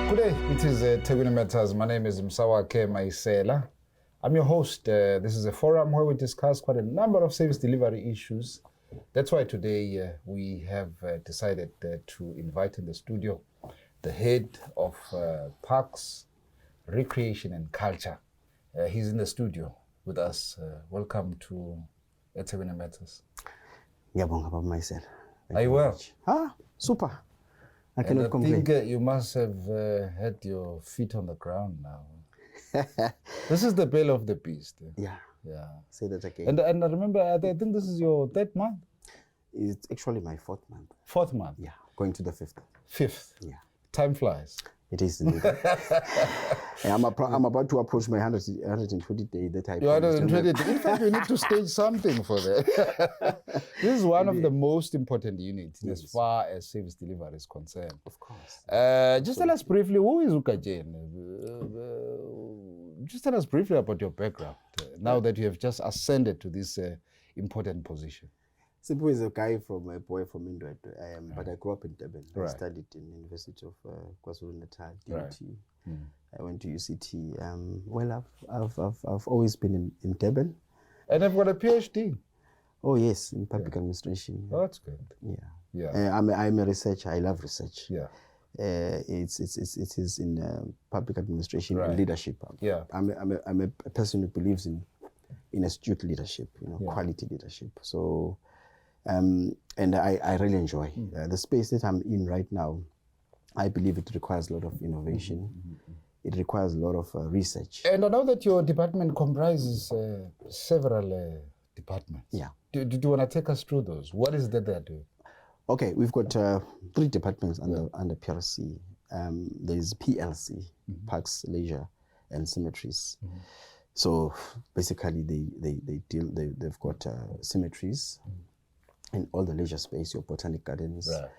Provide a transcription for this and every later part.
Good day, it is EThekwini Matters. My name is Msawake Maisela. I'm your host. This is a forum where we discuss quite a number of service delivery issues. That's why today we have decided to invite in the studio the head of Parks, Recreation and Culture. He's in the studio with us. Welcome to EThekwini Matters. Ngiyabonga Baba Maisela. Are you well? Super. I And cannot I complain. think you must have had your feet on the ground now. This is the belly of the beast. Yeah. Say that again. And I remember, I think this is your third month? It's actually my fourth month. Fourth month? Yeah, going to the fifth. Fifth? Yeah. Time flies. It is indeed. I'm about to approach my 120 day that I You 120 promised. In fact, you need to stage something for that. This is one of the most important units as far as service delivery is concerned. Of course. Just tell us briefly, who is Ukajen? Just tell us briefly about your background, now that you have just ascended to this important position. Simphiwe is a boy from Indwet, but I grew up in Durban. I Right. studied in the University of KwaZulu-Natal, DUT. Right. I went to UCT. I've always been in Durban. And I've got a PhD. Oh yes, in public administration. Oh, that's good. Yeah. I'm a researcher. I love research. Yeah. It is in public administration Right. and leadership. Yeah. I'm a person who believes in astute leadership, quality leadership. So, and I really enjoy the space that I'm in right now. I believe it requires a lot of innovation. It requires a lot of research. And I know that your department comprises several departments. Yeah. Do you want to take us through those? What is that they're doing? Okay, we've got 3 departments under PRC. There's PLC, Parks, Leisure, and Cemeteries. So basically, they've got cemeteries in all the leisure space, your botanic gardens, Right.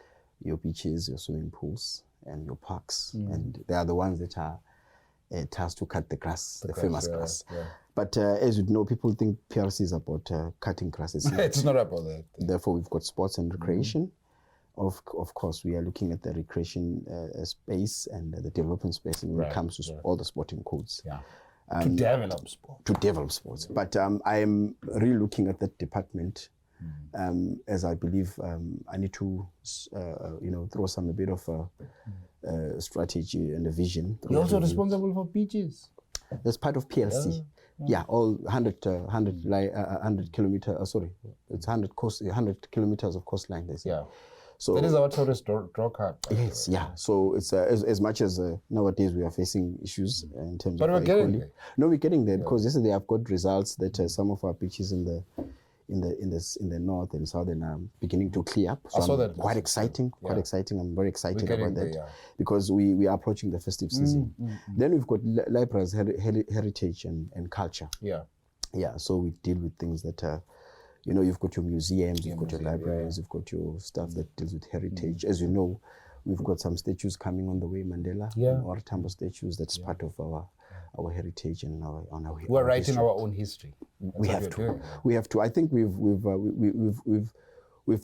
your beaches, your swimming pools, and your parks. And they are the ones that are tasked to cut the grass, the famous grass. Yeah. But as you know, people think PRC is about cutting grass. It's not. It's not about that. Therefore, we've got sports and recreation. Of course, we are looking at the recreation space and the development space when it comes to all the sporting codes. Yeah. To develop sport. To develop sports. But I am really looking at that department as I believe I need to, throw a bit of a strategy and a vision. You're also responsible for beaches. That's part of PLC. Yeah, all 100 kilometers. It's 100 kilometers of coastline. They say. Yeah. So that is our tourist draw card. Yes, yeah. So it's as much as nowadays we are facing issues in terms But of we're getting equality. there. No, we're getting there because yesterday I've got results that some of our beaches in the north and southern are beginning to clear up. So I saw that. Quite exciting. Yeah. Quite exciting. I'm very excited We're about getting that there, because we are approaching the festive season. Then we've got libraries, heritage and culture. Yeah. Yeah. So we deal with things that. You've got your museums, you've got your libraries, you've got your stuff that deals with heritage. As you know, we've got some statues coming on the way, Mandela, or Tambo statues. That's part of our heritage and our We're writing history. our own history. We have to. We have to. I think we've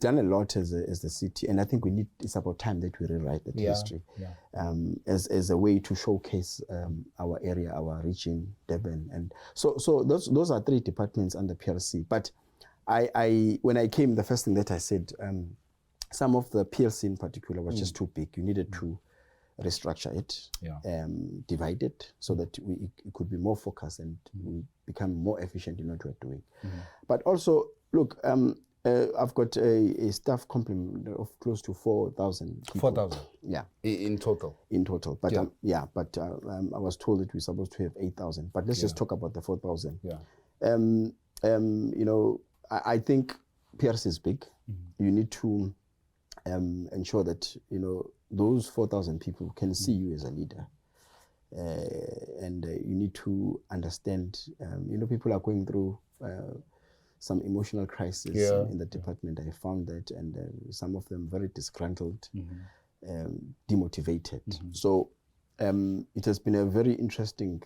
done a lot as the city, and I think it's about time that we rewrite that history as a way to showcase our area, our region, Durban, and so those are 3 departments under PRC, but. When I came, the first thing that I said, some of the PLC in particular was just too big. You needed to restructure it, divide it, so that it could be more focused and we become more efficient in what we're doing. But also, look, I've got a staff complement of close to 4,000 people. 4,000? Yeah. In total? In total. But I was told that we're supposed to have 8,000. But let's just talk about the 4,000. Yeah. I think PRC is big. You need to ensure that those 4,000 people can see you as a leader, and you need to understand. People are going through some emotional crisis in the department. I found that, and some of them very disgruntled, demotivated. So it has been a very interesting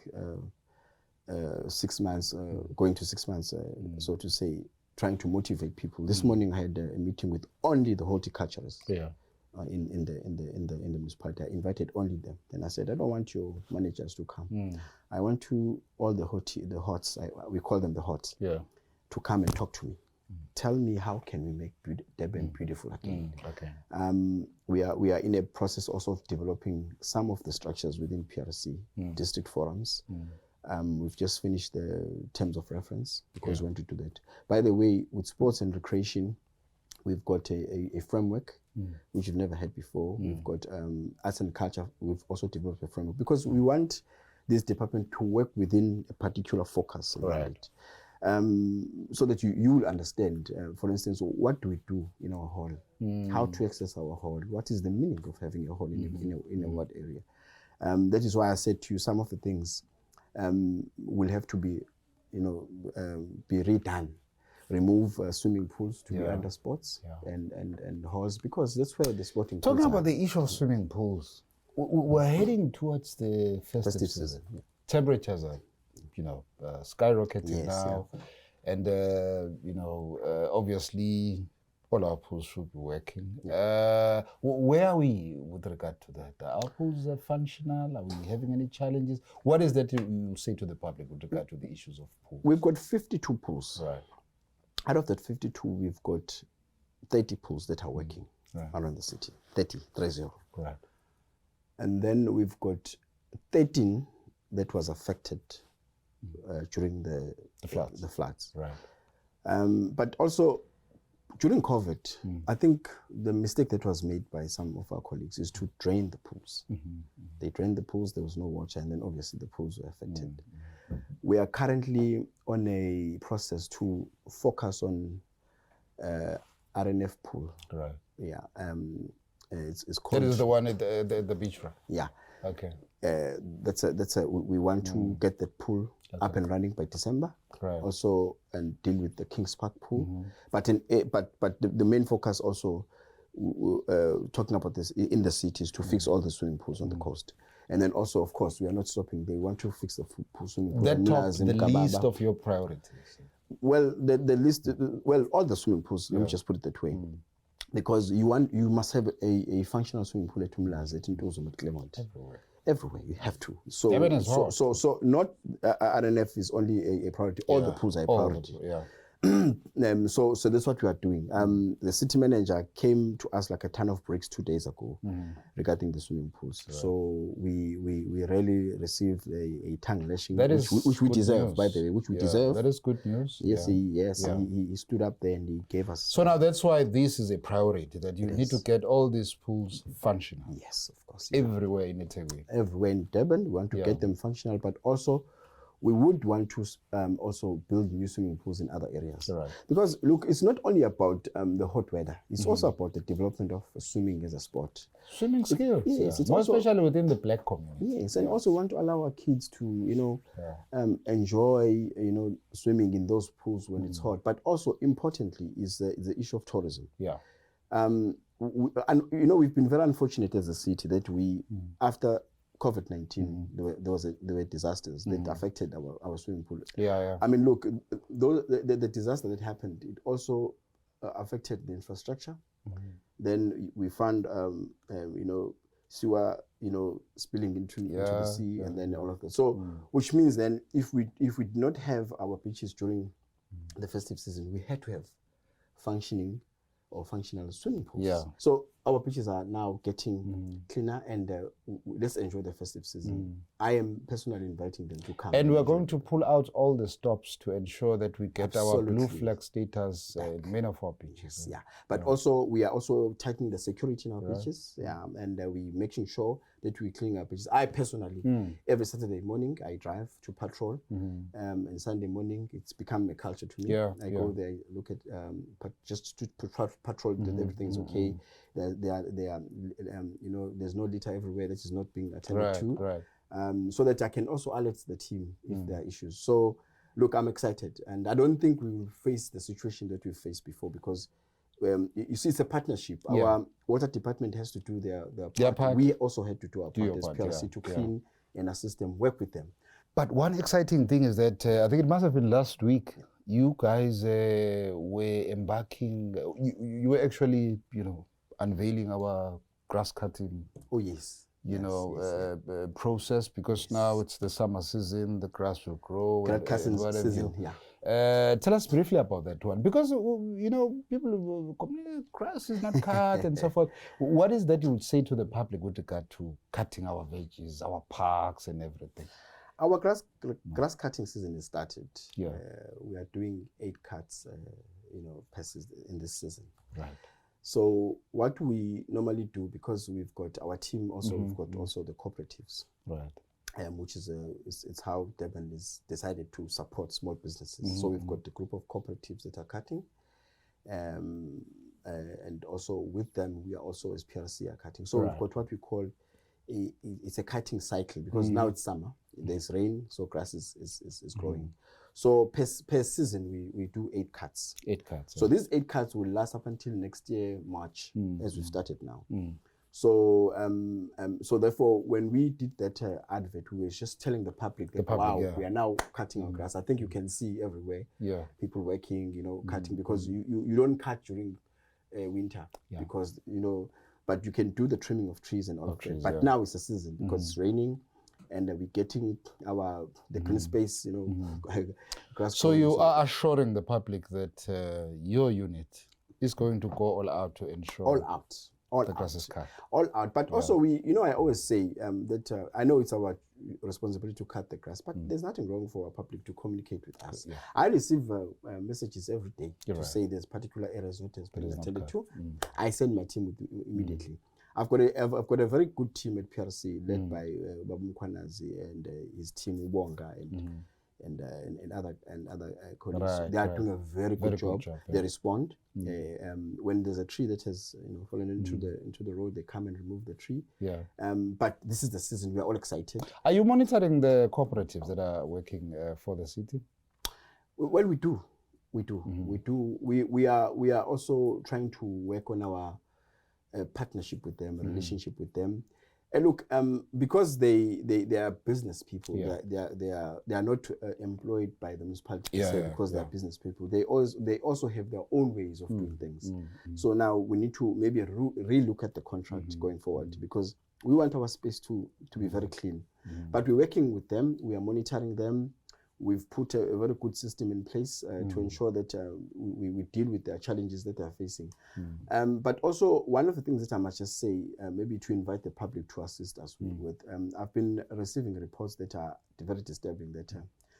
6 months, going to 6 months, so to say, trying to motivate people. This morning I had a meeting with only the horticulturists. in the municipality. I invited only them. Then I said, I don't want your managers to come. I want all the hots, we call them the hots, to come and talk to me. Tell me, how can we make Durban beautiful again? We are in a process also of developing some of the structures within PRC, district forums. We've just finished the terms of reference because we want to do that. By the way, with sports and recreation, we've got a framework which we've never had before. We've got arts and culture. We've also developed a framework because we want this department to work within a particular focus around it. So that you will understand, for instance, what do we do in our hall, how to access our hall, what is the meaning of having a hall in a ward area. That is why I said to you, some of the things will have to be, be redone. Remove swimming pools to be under sports and halls, because that's where the sporting Talking pools about are. the issue of swimming pools, we're heading towards the festive season. Temperatures are skyrocketing now, and obviously all our pools should be working. Where are we with regard to that? Are our pools functional? Are we having any challenges? What is that you say to the public with regard to the issues of pools? We've got 52 pools. Right. Out of that 52, we've got 30 pools that are working around the city. 30. Right. And then we've got 13 that was affected during the floods. Right. But also during COVID, I think the mistake that was made by some of our colleagues is to drain the pools. They drained the pools, there was no water, and then obviously the pools were affected. We are currently on a process to focus on RNF pool. Right. Yeah. It's called. That is the one at the beach, right? Yeah. Okay. We want to get that pool up and running by December. Right. Also, and deal with the Kings Park pool. But the main focus also talking about this in the cities to fix all the swimming pools on the coast. And then also, of course, we are not stopping. They want to fix the swimming pools. That top the list of your priorities. Well, the list. Well, all the swimming pools. Let me just put it that way. Because you must have a functional swimming pool at Umlazi, at Ntozo, at Clermont. Everywhere you have to. So not RNF is only a priority. All the pools are a priority. So that's what we are doing. The city manager came to us like a ton of bricks 2 days ago regarding the swimming pools. Right. So we really received a tongue lashing, which we deserve, by the way, which we deserve. That is good news. Yes, he stood up there and he gave us. So now that's why this is a priority, that you need to get all these pools functional. Yes, of course. Everywhere in EThekwini. Everywhere in Durban, we want to get them functional, but also we would want to also build new swimming pools in other areas. Right. Because look, it's not only about the hot weather. It's also about the development of swimming as a sport. Swimming skills. It's more also, especially within the black community. Yes, and also want to allow our kids to, enjoy, swimming in those pools when it's hot. But also importantly is the issue of tourism. Yeah. We've been very unfortunate as a city that we, after COVID-19, there were disasters that affected our swimming pool. I mean, look, the disaster that happened, it also affected the infrastructure. Then we found, sewer, spilling into the sea, and then all of that. So, which means then, if we did not have our beaches during the festive season, we had to have functional swimming pools. So our beaches are now getting cleaner, and let's enjoy the festive season. I am personally inviting them to come. And we're going to pull out all the stops to ensure that we get our blue flag status in many of our beaches. But also we are also tightening the security in our beaches. And we making sure that we clean our beaches. I personally, every Saturday morning, I drive to patrol. And Sunday morning, it's become a culture to me. I go there, look at just to patrol that everything's okay. There's no litter everywhere that is not being attended to. So that I can also alert the team if there are issues. So, look, I'm excited, and I don't think we will face the situation that we faced before, because you see, it's a partnership. Our water department has to do their part. We also had to do our part as PRC to clean and assist them, work with them. But one exciting thing is that I think it must have been last week, you guys were embarking, you were actually, unveiling our grass cutting. Oh yes. Process, because now it's the summer season, the grass will grow. Season, tell us briefly about that one, because people complain grass is not cut and so forth. What is that you would say to the public with regard to cutting our veggies, our parks, and everything? Our grass cutting season is started. Yeah, we are doing 8 cuts, per season in this season. Right. So what we normally do, because we've got our team also, we've got also the cooperatives, right, which is it's how Durban is decided to support small businesses. So we've got the group of cooperatives that are cutting, and also with them we are also as PRC are cutting. So we've got what we call it's a cutting cycle, because now it's summer, there's rain, so grass is growing. So per season we do 8 cuts. 8 cuts. So these 8 cuts will last up until next year March, as we've started now. So so therefore, when we did that advert, we were just telling the public that we are now cutting our grass. I think you can see everywhere, people working, cutting, because you don't cut during winter, because but you can do the trimming of trees and all of that. But now it's a season, because it's raining, and we're getting the green space, grass. So you are assuring the public that your unit is going to go all out to ensure the grass is cut. All out. But also I always say that I know it's our responsibility to cut the grass, but there's nothing wrong for our public to communicate with us. Yeah. I receive messages every day to say there's particular areas that has been attended to. I send my team immediately. I've got a very good team at PRC led by Babu Mkwanazi and his team Ubonga and other colleagues. They are doing a very good job. They respond when there's a tree that has fallen into the road. They come and remove the tree. Yeah. But this is the season. We are all excited. Are you monitoring the cooperatives that are working for the city? Well, we do. We are also trying to work on our partnership with them, a relationship with them. And look, because they are business people, they are not employed by the municipality because they are business people. They also have their own ways of doing things. So now we need to maybe re-look at the contract going forward, because we want our space to be very clean. But we're working with them, we are monitoring them. We've put a very good system in place to ensure that we deal with the challenges that they're facing. But also, one of the things that I must just say, maybe to invite the public to assist us with, I've been receiving reports that are very disturbing, that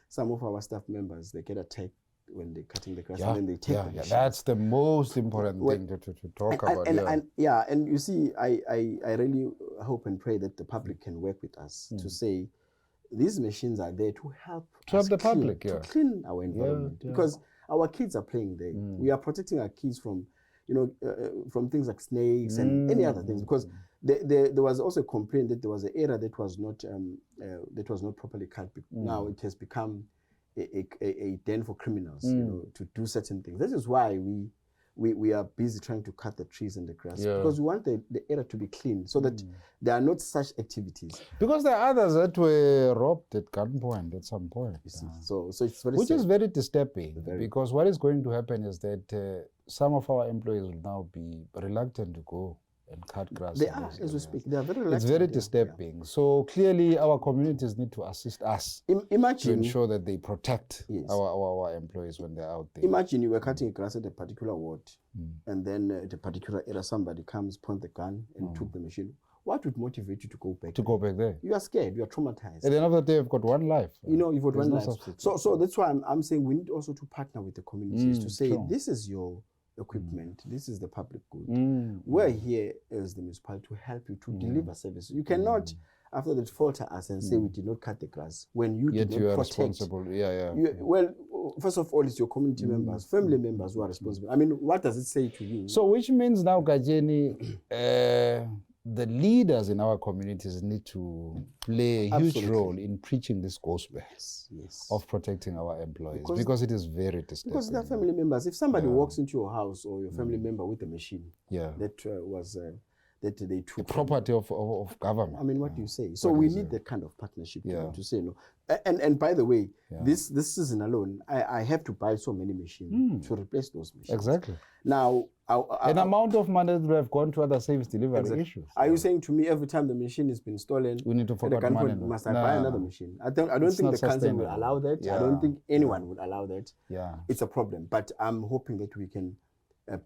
some of our staff members, they get attacked when they're cutting the grass, and then they take the machine. That's the most important thing to talk about. And you see, I really hope and pray that the public can work with us to say, these machines are there to help the public, to clean our environment, because our kids are playing there. We are protecting our kids from, from things like snakes and any other things. Because there was also a complaint that there was an area that was not properly cut. Now it has become a den for criminals, to do certain things. This is why we are busy trying to cut the trees and the grass, because we want the area to be clean, so that there are not such activities. Because there are others that were robbed at gunpoint at some point. You see. So it's very Which is very disturbing, because what is going to happen is that some of our employees will now be reluctant to go and cut grass. They are, as we speak. They are very reluctant. It's very disturbing. So clearly our communities need to assist us to ensure that they protect our employees when they're out there. Imagine you were cutting grass at a particular ward, and then at a particular area somebody comes, point the gun and took the machine. What would motivate you to go back? To go back there? You are scared. You are traumatized. At the end of the day, you've got one life. You've got one life. So that's why I'm saying we need also to partner with the communities to say, this is your equipment, this is the public good. We're here as the municipality to help you to deliver services. You cannot, after that, falter us and say we did not cut the grass when you did not protect. Responsible. Well, first of all, it's your community members, family members who are responsible. I mean, what does it say to you? So, which means now, Gajeni, the leaders in our communities need to play a huge role in preaching this gospel of protecting our employees, because it is very disturbing. Because they're family members. If somebody walks into your house or your family member with a machine that was that they took. The property of government. I mean, what do you say? So we need that kind of partnership to say no. And by the way, this season alone, I have to buy so many machines to replace those machines. Exactly. Now, an amount of money that we have gone to other service delivery issues. Are you saying to me every time the machine has been stolen, we need to forget money? Must I buy another machine? I don't think the council will allow that. I don't think anyone would allow that. Yeah, it's a problem. But I'm hoping that we can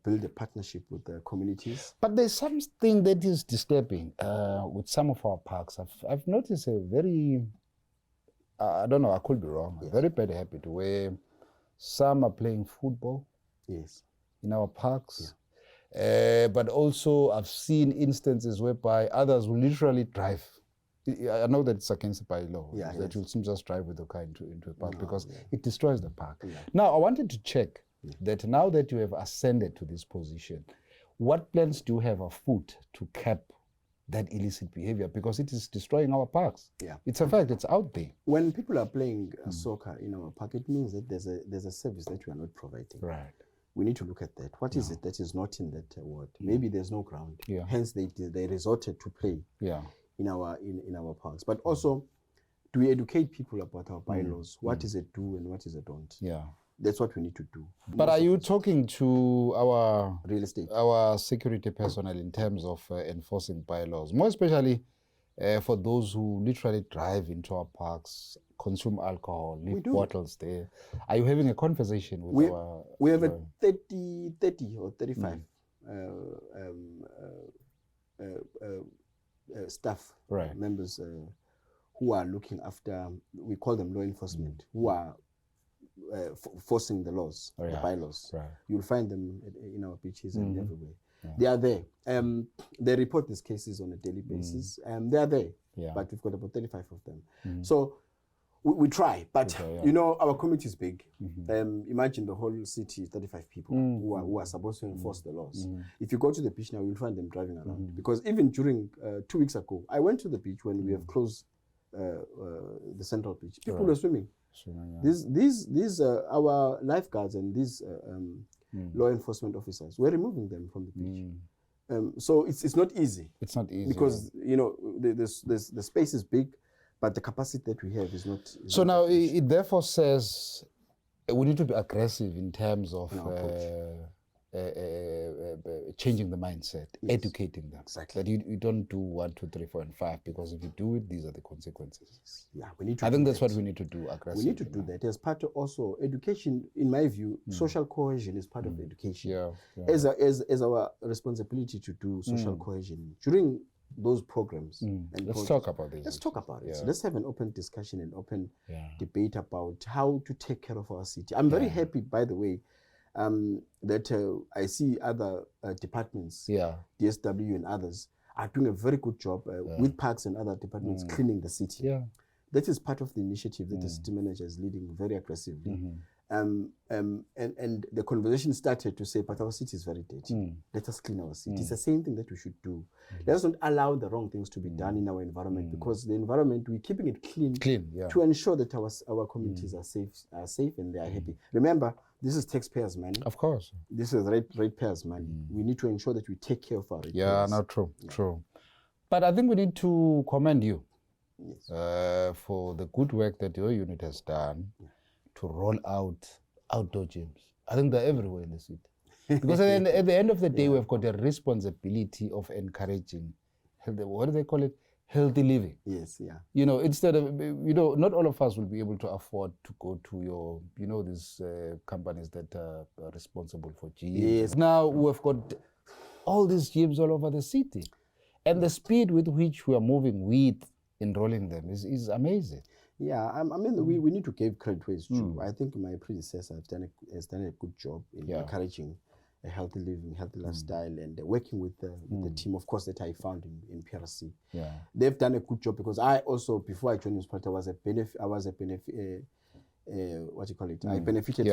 build a partnership with the communities. But there's something that is disturbing with some of our parks. I've noticed a very, I don't know, I could be wrong, a very bad habit where some are playing football in our parks. But also I've seen instances whereby others will literally drive. I know that it's against the bylaw, that you'll simply just drive with the car into a park because it destroys the park. Now, I wanted to check that now that you have ascended to this position, what plans do you have afoot to cap that illicit behavior? Because it is destroying our parks. It's a fact, it's out there. When people are playing soccer in our park, it means that there's a service that we are not providing. Right. We need to look at that. What is it that is not in that ward? Maybe there's no ground. Hence, they resorted to play in our parks. But also, do we educate people about our bylaws? What does it do and what does it don't? That's what we need to do. But are you talking to our real estate, our security personnel in terms of enforcing bylaws, more especially for those who literally drive into our parks, consume alcohol, leave bottles there? Are you having a conversation with our... We have a 30 or 35 staff members who are looking after, we call them law enforcement, who are forcing the laws, the bylaws. You'll find them in our beaches and everywhere. They are there. They report these cases on a daily basis. They are there, but we've got about 35 of them. So we try, but you know, our community is big. Imagine the whole city, 35 people who are supposed to enforce the laws. If you go to the beach now, you'll find them driving around. Because even during 2 weeks ago, I went to the beach when we have closed the central beach. People were swimming. These our lifeguards and these law enforcement officers, we're removing them from the beach. So it's not easy. It's not easy because you know the space is big, but the capacity that we have is not. So now it therefore says we need to be aggressive in terms of changing the mindset, educating them. Exactly. That you don't do 1, 2, 3, 4, and 5 because if you do it, these are the consequences. Yeah, we need to. I think that's what we need to do aggressively. We need to do that as part of also education. In my view, social cohesion is part of education. As our responsibility to do social cohesion during those programs. Let's talk about this. Let's talk about it. Let's have an open discussion and open debate about how to take care of our city. I'm very happy, by the way, that I see other departments, DSW and others, are doing a very good job with parks and other departments cleaning the city. That is part of the initiative that the city manager is leading very aggressively. And the conversation started to say, but our city is very dirty. Let us clean our city. It's the same thing that we should do. Let us not allow the wrong things to be done in our environment, because the environment, we're keeping it clean to ensure that our communities are safe and they are happy. Remember, this is taxpayers' money. Of course. This is ratepayers' money. We need to ensure that we take care of our ratepayers. Yeah, no, true. But I think we need to commend you for the good work that your unit has done to roll out outdoor gyms. I think they're everywhere in the city. Because at the end of the day, we've got a responsibility of encouraging, what do they call it? Healthy living. You know, instead of, you know, not all of us will be able to afford to go to your, you know, these companies that are responsible for gyms. Now we've got all these gyms all over the city. And the speed with which we are moving with enrolling them is amazing. Yeah, I mean, we need to give credit where it's due. I think my predecessor has done a good job in encouraging a healthy living, healthy lifestyle, and working with the team, of course, that I found in PRC. They've done a good job, because I also, before I joined this party, I benefited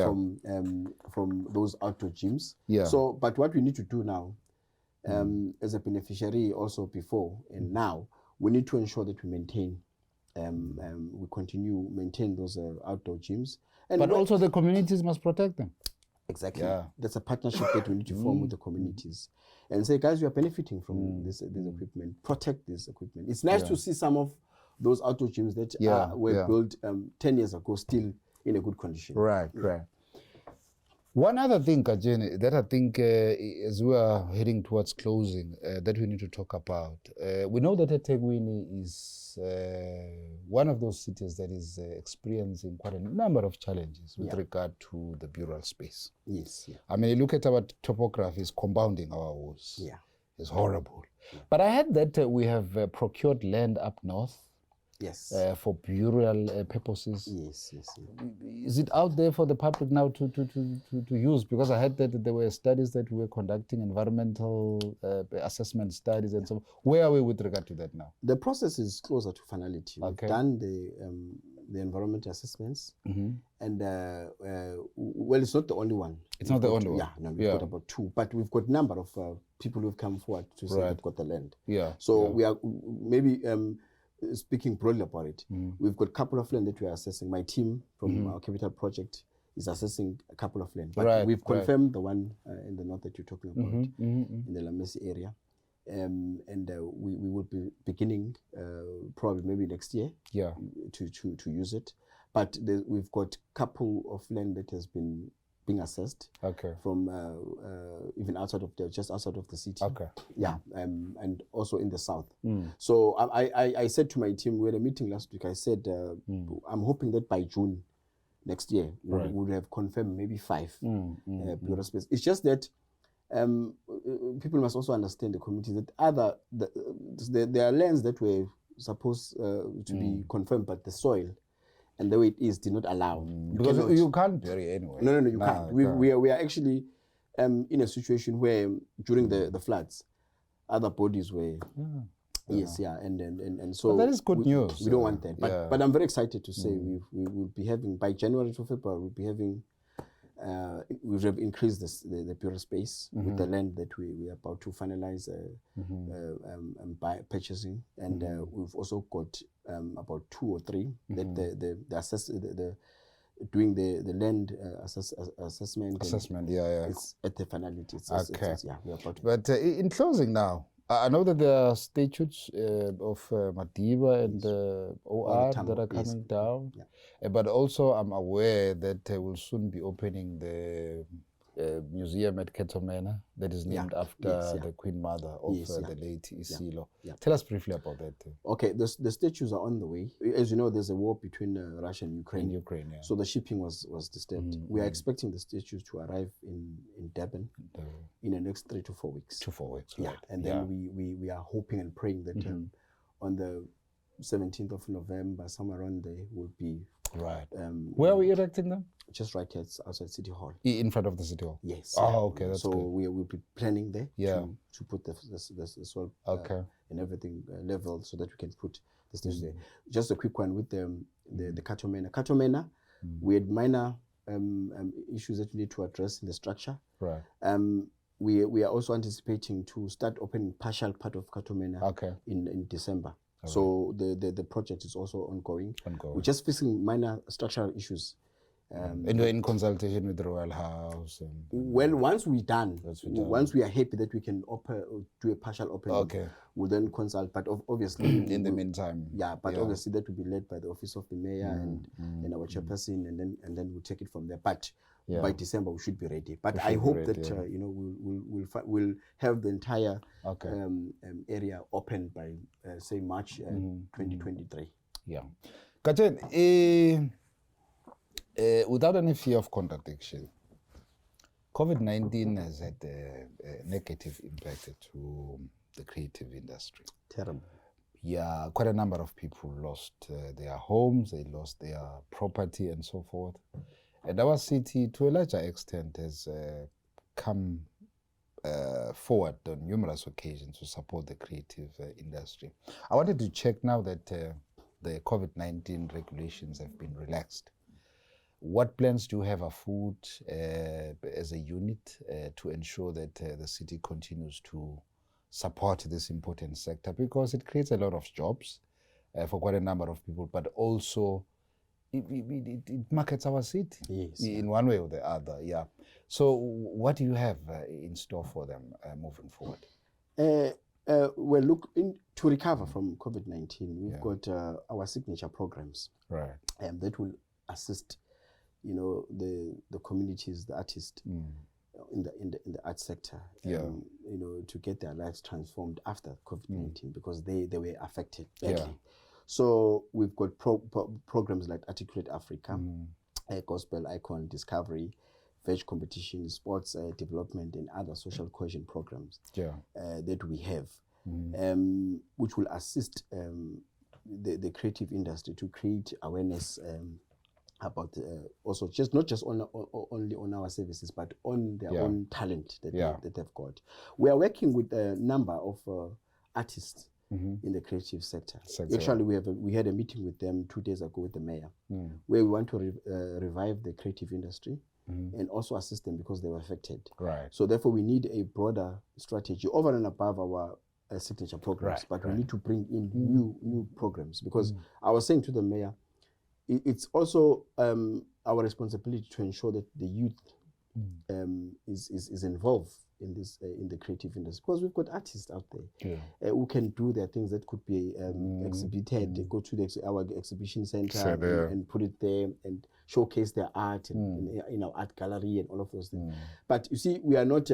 from those outdoor gyms. So, but what we need to do now, as a beneficiary also before and now, we need to ensure that we maintain those outdoor gyms. But also the communities must protect them. Exactly. That's a partnership that we need to form with the communities and say, guys, we are benefiting from this equipment. Protect this equipment. It's nice to see some of those outdoor gyms that were built 10 years ago still in a good condition. Right. One other thing, Kajeni, that I think as we are heading towards closing, that we need to talk about. We know that EThekwini is one of those cities that is experiencing quite a number of challenges with regard to the burial space. Yes. Yeah. I mean, you look at our topography, it's compounding our woes. Yeah. It's horrible. Yeah. But I heard that we have procured land up north. Yes. For burial purposes. Yes. Is it out there for the public now to use? Because I heard that there were studies that we were conducting, environmental assessment studies and so on. Where are we with regard to that now? The process is closer to finality. Okay. We've done the environmental assessments, and well, it's not the only one. It's not the only one. Yeah, no, we've got about 2, but we've got a number of people who've come forward to say they've got the land. Yeah. So we are maybe. Speaking broadly about it, we've got a couple of land that we are assessing. My team from our capital project is assessing a couple of land, but we've confirmed the one in the north that you're talking about, in the Lamesi area, and we will be beginning probably maybe next year to use it. But we've got a couple of land that has been being assessed from even just outside of the city. And also in the south. So I said to my team, we had a meeting last week, I said I'm hoping that by June next year we would have confirmed maybe 5 burial space. It's just that people must also understand, the community, that there are lands that were supposed to be confirmed, but the soil and the way it is did not allow. Because you can't bury anyway. No, you can't. We are actually in a situation where during the floods, other bodies were. And so. But that is good news. We don't want that. But I'm very excited to say we will be having, by January to February, we'll be having. We have increased the burial space with the land that we are about to finalize purchasing, and we've also got about 2 or 3 that doing the land assessment. It's at the finality. We are about to. But in closing now, I know that there are statutes of Madiba and OR that are coming down, but also I'm aware that they will soon be opening the museum at Ketomena that is named after the Queen Mother of the late Isilo. Tell us briefly about that. Okay, the statues are on the way. As you know, there's a war between Russia and Ukraine. So the shipping was disturbed. We are expecting the statues to arrive in Durban in the next 3 to 4 weeks. 2 4 weeks, right. And then we are hoping and praying that on the 17th of November, somewhere around there, will be. Right. Where are we erecting them? Just right here outside City Hall. In front of the City Hall? Yes. Oh, okay. That's so good. we'll be planning there to put the soil and everything level so that we can put the stairs there. Just a quick one with the Katomena. Katomena, we had minor issues that we need to address in the structure. Right. We are also anticipating to start opening partial part of Katomena in December. So the project is also ongoing. We're just facing minor structural issues. And you're in consultation with the Royal House? Well, once we're done, once we are happy that we can do a partial opening, we'll then consult. But obviously, in the meantime, obviously that will be led by the Office of the Mayor and our chairperson, and then we'll take it from there. But by December, we should be ready. But I hope that we'll have the entire area open by say March 2023. Yeah, Kajen, without any fear of contradiction, COVID-19 has had a negative impact to the creative industry. Terrible. Yeah, quite a number of people lost their homes, they lost their property and so forth. And our city, to a larger extent, has come forward on numerous occasions to support the creative industry. I wanted to check now that the COVID-19 regulations have been relaxed. What plans do you have afoot as a unit to ensure that the city continues to support this important sector? Because it creates a lot of jobs for quite a number of people, but also it markets our city Yes, in one way or the other. Yeah. So what do you have in store for them moving forward? Well, look, to recover from COVID-19, we've got our signature programs, right? That will assist, the communities, the artists in the art sector, to get their lives transformed after COVID-19 because they were affected badly. So we've got programs like Articulate Africa, Gospel Icon Discovery, Veg Competition, Sports Development, and other social cohesion programs that we have, which will assist the creative industry to create awareness about also not just only on our services, but on their own talent that they've got. We are working with a number of artists in the creative sector. Actually, we had a meeting with them 2 days ago with the mayor, where we want to revive the creative industry and also assist them because they were affected. Right. So therefore, we need a broader strategy over and above our signature programs, but we need to bring in new programs because I was saying to the mayor, it's also our responsibility to ensure that the youth is involved in this in the creative industry because we've got artists out there who can do their things that could be exhibited. They go to our exhibition center and put it there and showcase their art in our art gallery and all of those things. But you see, we are not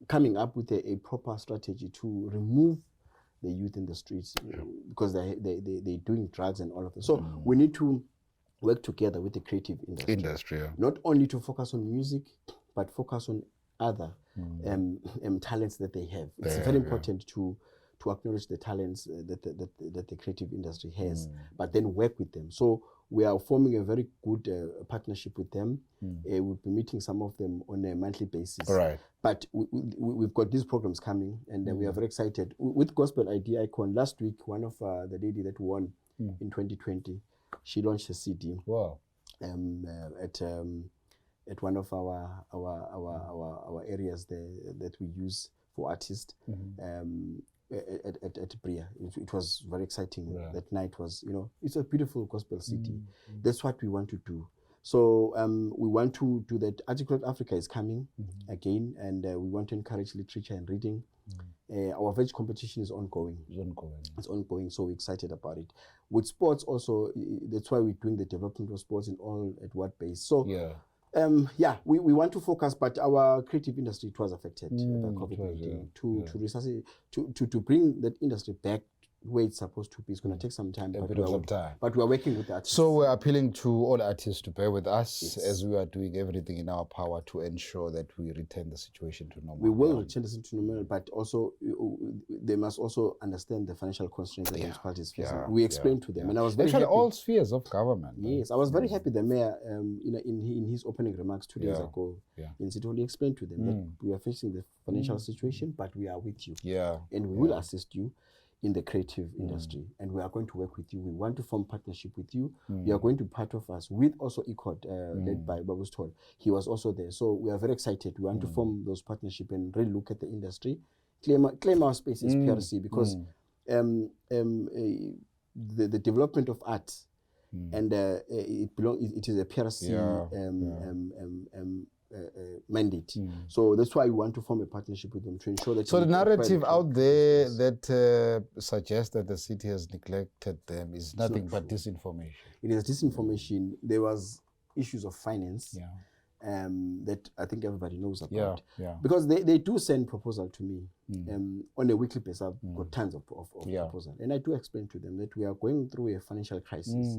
coming up with a proper strategy to remove the youth in the streets because they're doing drugs and all of that. So we need to work together with the creative industry. Not only to focus on music, but focus on other talents that they have. It's very important to acknowledge the talents that the creative industry has, but then work with them. So we are forming a very good partnership with them. We'll be meeting some of them on a monthly basis. Right. But we've got these programs coming, and we are very excited. With Gospel ID Icon, last week, one of the lady that won in 2020, she launched a CD. Wow. At one of our areas there that we use for artists at Bria. It was very exciting. That night was, it's a beautiful gospel city. That's what we want to do. So we want to do that. Articulate Africa is coming again, and we want to encourage literature and reading. Our veg competition is ongoing. It's ongoing, so we're excited about it. With sports also, that's why we're doing the development of sports in all at what base. So we want to focus, but our creative industry was affected by COVID-19. To bring that industry back where it's supposed to be, it's going to take some time. But we are working with artists. So we're appealing to all artists to bear with us as we are doing everything in our power to ensure that we return the situation to normal. We will return the situation to normal, but also they must also understand the financial constraints that municipalities face. We explained to them, and I was very happy. All spheres of government. Yes, I was very happy. The mayor, in his opening remarks 2 days ago, in City Hall, he explained to them that we are facing the financial situation, but we are with you, and we will assist you in the creative industry, and we are going to work with you. We want to form partnership with you. You are going to be part of us with also ECOD, led by Babu Stoll. He was also there. So we are very excited. We want to form those partnership and really look at the industry, claim our space as PRC, because the development of art and it is a PRC mandate. So that's why we want to form a partnership with them to ensure that. So the narrative out there that suggests that the city has neglected them is nothing but disinformation. It is disinformation. There was issues of finance that I think everybody knows about. Because they do send proposal to me on a weekly basis. I've got tons of proposals, and I do explain to them that we are going through a financial crisis.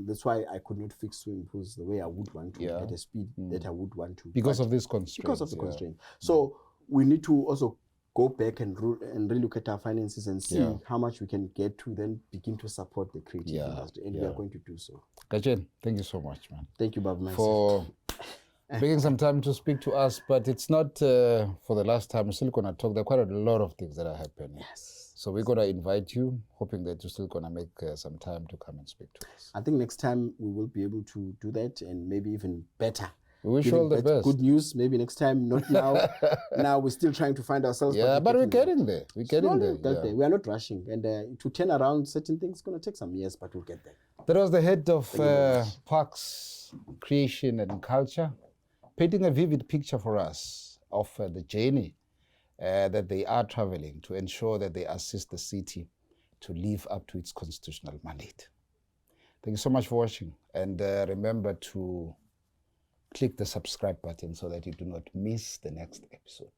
That's why I could not fix swimming pools the way I would want to at the speed that I would want to. Because of this constraint. Because of the constraint. So we need to also go back and relook at our finances and see how much we can get to then begin to support the creative industry, and we are going to do so. Gajen, thank you so much, man. Thank you, Bob, for taking some time to speak to us, but it's not for the last time. We're still going to talk. There are quite a lot of things that are happening. Yes. So we're going to invite you, hoping that you're still going to make some time to come and speak to us. I think next time we will be able to do that, and maybe even better. We wish you all the best. Good news, maybe next time, not now. Now we're still trying to find ourselves. But we're getting there. We're getting there. We are not rushing. And to turn around certain things is going to take some years, but we'll get there. That was the head of Parks, Creation and Culture, painting a vivid picture for us of the journey that they are traveling to ensure that they assist the city to live up to its constitutional mandate. Thank you so much for watching, and remember to click the subscribe button so that you do not miss the next episode.